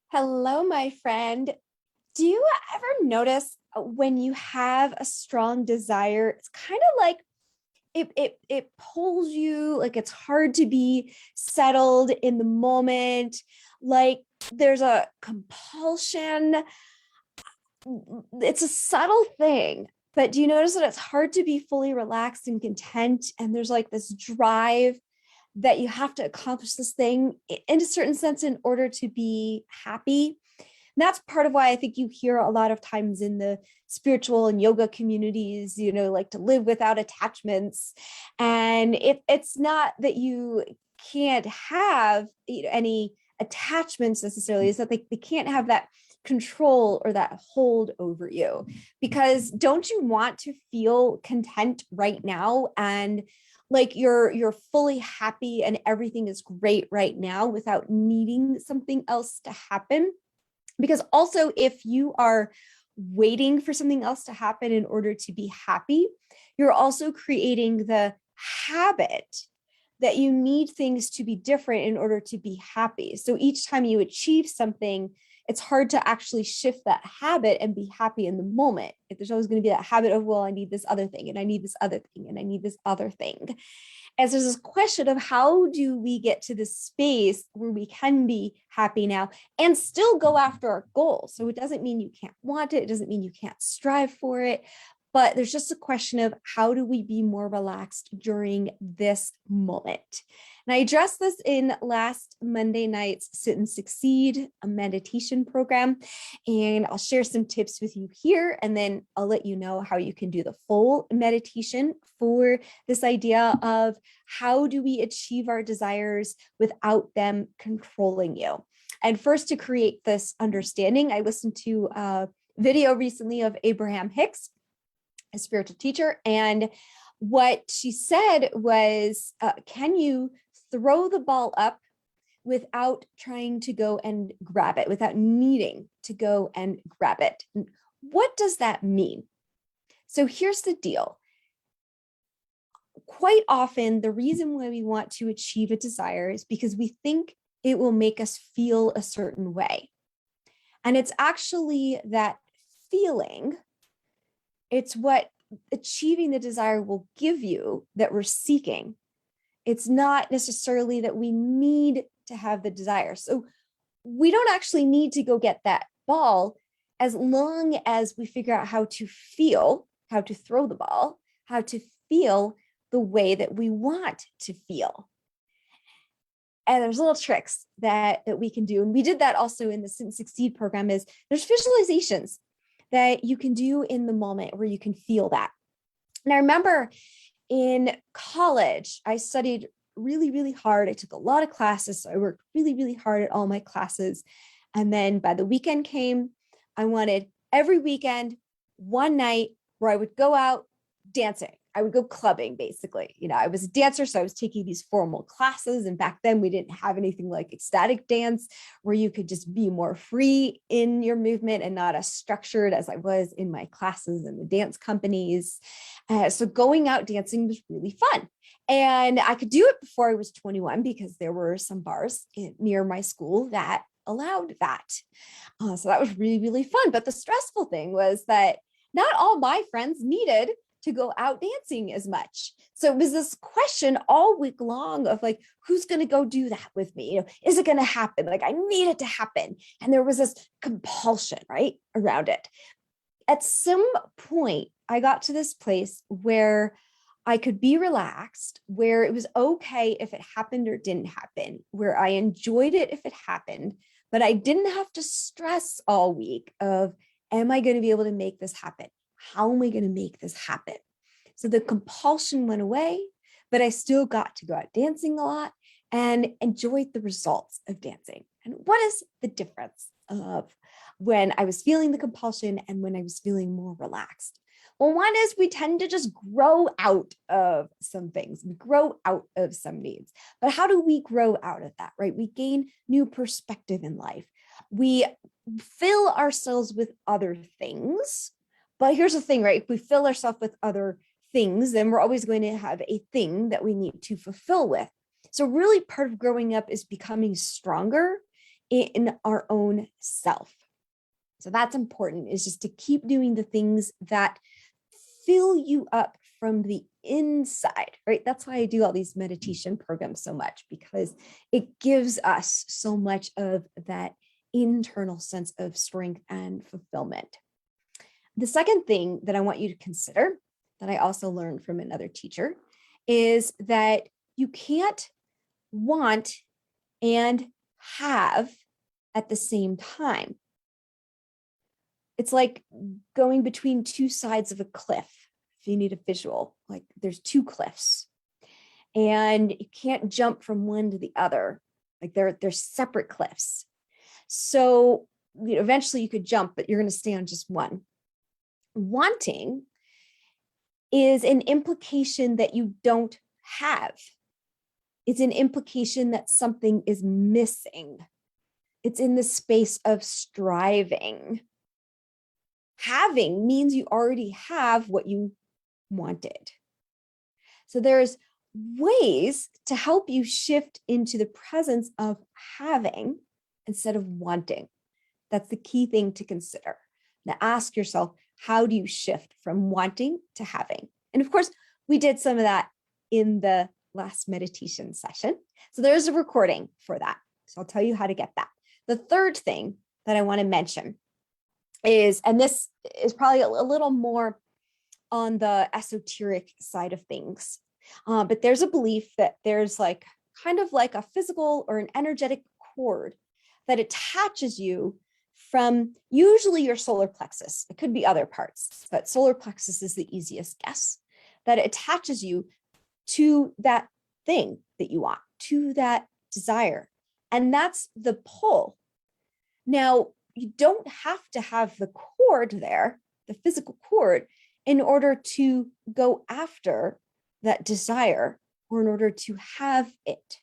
Hello, my friend. Do you ever notice when you have a strong desire, it's kind of like it pulls you, like it's hard to be settled in the moment, like there's a compulsion. It's a subtle thing, but do you notice that it's hard to be fully relaxed and content? And there's like this drive that you have to accomplish this thing in a certain sense in order to be happy. And that's part of why I think you hear a lot of times in the spiritual and yoga communities, like to live without attachments. And it's not that you can't have any attachments necessarily, is that they can't have that control or that hold over you. Because don't you want to feel content right now and like you're fully happy and everything is great right now without needing something else to happen? Because also, if you are waiting for something else to happen in order to be happy, you're also creating the habit that you need things to be different in order to be happy. So each time you achieve something, it's hard to actually shift that habit and be happy in the moment. If there's always going to be that habit of, well, I need this other thing, and I need this other thing, and I need this other thing. And so there's this question of how do we get to this space where we can be happy now and still go after our goals? So it doesn't mean you can't want it. It doesn't mean you can't strive for it. But there's just a question of how do we be more relaxed during this moment? And I addressed this in last Monday night's Sit and Succeed, a meditation program. And I'll share some tips with you here. And then I'll let you know how you can do the full meditation for this idea of how do we achieve our desires without them controlling you. And first, to create this understanding, I listened to a video recently of Abraham Hicks, a spiritual teacher. And what she said was, can you throw the ball up without trying to go and grab it, without needing to go and grab it? What does that mean? So here's the deal. Quite often, the reason why we want to achieve a desire is because we think it will make us feel a certain way. And it's actually that feeling, it's what achieving the desire will give you that we're seeking. It's not necessarily that we need to have the desire. So we don't actually need to go get that ball as long as we figure out how to feel, how to throw the ball, how to feel the way that we want to feel. And there's little tricks that we can do. And we did that also in the Sit and Succeed program. Is there's visualizations that you can do in the moment where you can feel that. And I remember in college, I studied really, really hard. I took a lot of classes. So I worked really, really hard at all my classes. And then by the weekend came, I wanted every weekend, one night where I would go out dancing. I would go clubbing, basically. I was a dancer, so I was taking these formal classes. And back then we didn't have anything like ecstatic dance where you could just be more free in your movement and not as structured as I was in my classes in the dance companies. So going out dancing was really fun. And I could do it before I was 21 because there were some bars near my school that allowed that. So that was really, really fun. But the stressful thing was that not all my friends needed to go out dancing as much. So it was this question all week long of like, who's going to go do that with me? Is it going to happen? Like I need it to happen. And there was this compulsion, right, around it. At some point, I got to this place where I could be relaxed, where it was okay if it happened or didn't happen, where I enjoyed it if it happened, but I didn't have to stress all week of, am I going to be able to make this happen? How am I going to make this happen? So the compulsion went away, but I still got to go out dancing a lot and enjoyed the results of dancing. And what is the difference of when I was feeling the compulsion and when I was feeling more relaxed? Well, one is we tend to just grow out of some things. We grow out of some needs. But how do we grow out of that, right? We gain new perspective in life. We fill ourselves with other things. But here's the thing, right? If we fill ourselves with other things, then we're always going to have a thing that we need to fulfill with. So really part of growing up is becoming stronger in our own self. So that's important, is just to keep doing the things that fill you up from the inside, right? That's why I do all these meditation programs so much, because it gives us so much of that internal sense of strength and fulfillment. The second thing that I want you to consider, that I also learned from another teacher, is that you can't want and have at the same time. It's like going between two sides of a cliff. If you need a visual, like there's two cliffs and you can't jump from one to the other. Like they're separate cliffs. So eventually you could jump, but you're going to stay on just one. Wanting is an implication that you don't have. It's an implication that something is missing. It's in the space of striving. Having means you already have what you wanted. So there's ways to help you shift into the presence of having instead of wanting. That's the key thing to consider. Now ask yourself, how do you shift from wanting to having? And of course, we did some of that in the last meditation session. So there's a recording for that. So I'll tell you how to get that. The third thing that I want to mention is, and this is probably a little more on the esoteric side of things, but there's a belief that there's like kind of like a physical or an energetic cord that attaches you from usually your solar plexus. It could be other parts, but solar plexus is the easiest guess, that attaches you to that thing that you want, to that desire. And that's the pull. Now, you don't have to have the cord there, the physical cord, in order to go after that desire or in order to have it.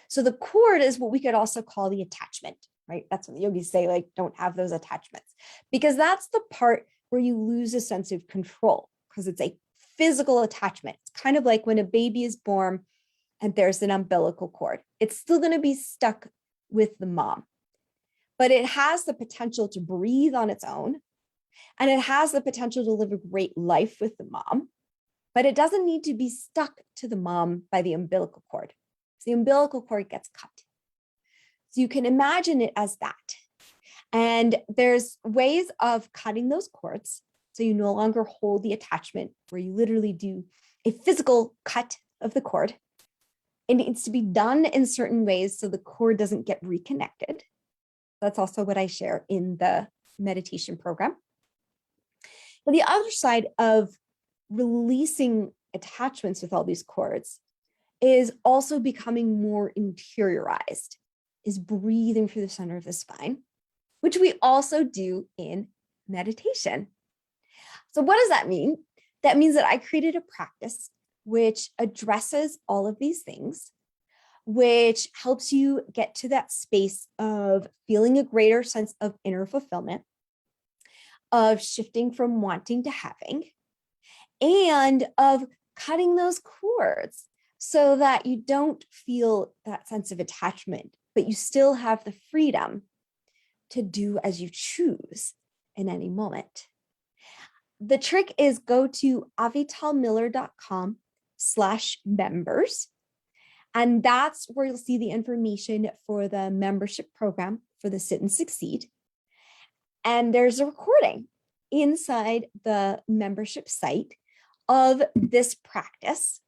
So the cord is what we could also call the attachment, right? That's what yogis say, like, don't have those attachments, because that's the part where you lose a sense of control, because it's a physical attachment. It's kind of like when a baby is born and there's an umbilical cord. It's still going to be stuck with the mom, but it has the potential to breathe on its own. And it has the potential to live a great life with the mom, but it doesn't need to be stuck to the mom by the umbilical cord. So the umbilical cord gets cut. So you can imagine it as that. And there's ways of cutting those cords so you no longer hold the attachment, where you literally do a physical cut of the cord. It needs to be done in certain ways so the cord doesn't get reconnected. That's also what I share in the meditation program. But the other side of releasing attachments with all these cords is also becoming more interiorized, is breathing through the center of the spine, which we also do in meditation. So what does that mean? That means that I created a practice which addresses all of these things, which helps you get to that space of feeling a greater sense of inner fulfillment, of shifting from wanting to having, and of cutting those cords so that you don't feel that sense of attachment, but you still have the freedom to do as you choose in any moment. The trick is go to avitalmiller.com/members. And that's where you'll see the information for the membership program for the Sit and Succeed. And there's a recording inside the membership site of this practice,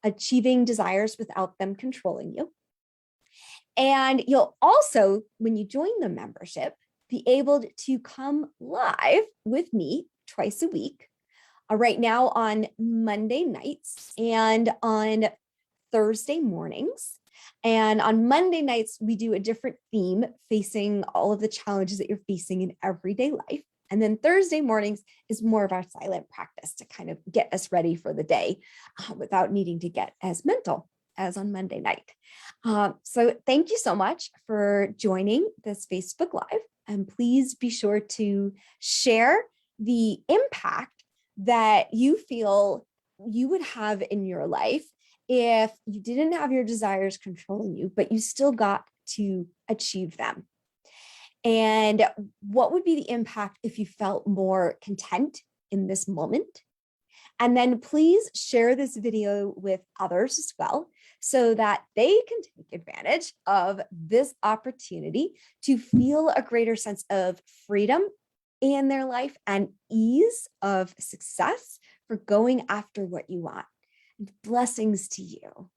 achieving desires without them controlling you. And you'll also, when you join the membership, be able to come live with me twice a week, right now on Monday nights and on Thursday mornings. And on Monday nights, we do a different theme facing all of the challenges that you're facing in everyday life. And then Thursday mornings is more of our silent practice to kind of get us ready for the day without needing to get as mental as on Monday night. So thank you so much for joining this Facebook Live. And please be sure to share the impact that you feel you would have in your life if you didn't have your desires controlling you, but you still got to achieve them. And what would be the impact if you felt more content in this moment? And then please share this video with others as well, so that they can take advantage of this opportunity to feel a greater sense of freedom in their life and ease of success for going after what you want. Blessings to you.